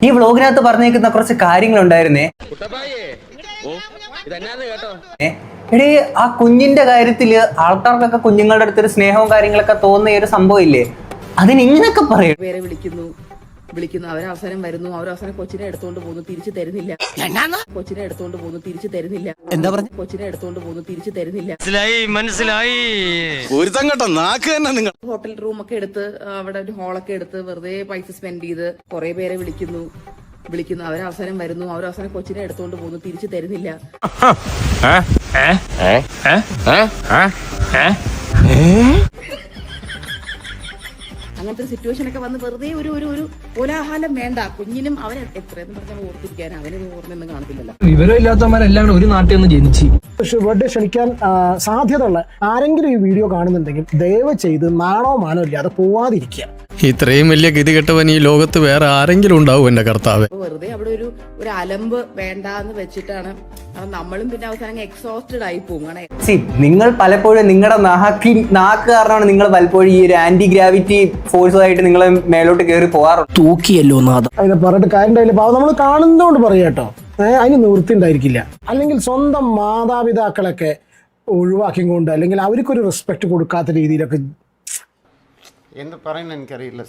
ഈ വ്ലോഗിനകത്ത് പറഞ്ഞേക്കുന്ന കുറച്ച് കാര്യങ്ങളുണ്ടായിരുന്നേ. എടേ, ആ കുഞ്ഞിന്റെ കാര്യത്തില് ആൾക്കാർക്കൊക്കെ കുഞ്ഞുങ്ങളുടെ അടുത്തൊരു സ്നേഹവും കാര്യങ്ങളൊക്കെ തോന്നുന്ന ഒരു സംഭവം ഇല്ലേ, അതിന് ഇങ്ങനൊക്കെ പറയും. പേരെ വിളിക്കുന്നു അവരവസരം വരുന്നു, അവരവസരം കൊച്ചിനെ എടുത്തോണ്ട് പോകുന്നു, തിരിച്ചു തരുന്നില്ല. കൊച്ചിനെ എടുത്തോണ്ട് പോകുന്നു, തിരിച്ചു തരുന്നില്ല. എന്താ പറഞ്ഞു? കൊച്ചിനെ എടുത്തോണ്ട് പോകുന്നു, തിരിച്ചു തരുന്നില്ല. മനസ്സിലായി. ഹോട്ടൽ റൂം ഒക്കെ എടുത്ത്, അവിടെ ഒരു ഹോളൊക്കെ എടുത്ത് വെറുതെ പൈസ സ്പെൻഡ് ചെയ്ത് കുറെ പേരെ വിളിക്കുന്നു അവരവസരം വരുന്നു, അവരവസരം കൊച്ചിനെ എടുത്തോണ്ട് പോകുന്നു, തിരിച്ചു തരുന്നില്ല. അങ്ങനത്തെ സിറ്റുവേഷൻ ഒക്കെ വന്ന് വെറുതെ ഒരു ഒരു കോലാഹലം വേണ്ട. കുഞ്ഞിനും അവൻ എത്രയെന്ന് പറഞ്ഞാൽ ഓർത്തിരിക്കാൻ അവനത് ഓർമ്മയൊന്നും കാണത്തില്ലല്ലോ. വിവരമില്ലാത്തവന്മാരെല്ലാം കൂടെ ഒരു നാട്ടിൽ നിന്ന് ജനിച്ച് ബർത്ത്ഡേ ക്ഷണിക്കാൻ സാധ്യതയുള്ള ആരെങ്കിലും ഈ വീഡിയോ കാണുന്നുണ്ടെങ്കിൽ ദയവ് ചെയ്ത് നാണോ മാനോ ഇല്ലാതെ പോവാതിരിക്കുക. ഇത്രയും വലിയ ഗതികെട്ടവൻ ഈ ലോകത്ത് വേറെ ആരെങ്കിലും ഉണ്ടാവും എന്റെ കർത്താവ്. വെറുതെ അവിടെ ഒരു അലമ്പ് വേണ്ടാന്ന് വെച്ചിട്ടാണ് നമ്മളും പിന്നെ അവസാനം എക്സോസ്റ്റഡ് ആയി പോകും. നിങ്ങൾ പലപ്പോഴും നിങ്ങളുടെ നാക്ക് കാരണമാണ് നിങ്ങൾ പലപ്പോഴും ഈ ഒരു ആന്റി ഗ്രാവിറ്റി ഫോഴ്സുമായിട്ട് നിങ്ങൾ മേലോട്ട് കയറി പോകാറുണ്ട്. തൂക്കിയല്ലോ നാഥ. അതിനെ പറഞ്ഞിട്ട് കാര്യമില്ല. പാവം നമ്മൾ കാണുന്നതുകൊണ്ട് പറയാ കേട്ടോ, അതിന് നിവൃത്തി ഉണ്ടായിരിക്കില്ല. അല്ലെങ്കിൽ സ്വന്തം മാതാപിതാക്കളൊക്കെ ഒഴിവാക്കിക്കൊണ്ട് അല്ലെങ്കിൽ അവർക്കൊരു റെസ്പെക്ട് കൊടുക്കാത്ത രീതിയിലൊക്കെ എന്ത് പറയുന്നത് എനിക്കറിയില്ല.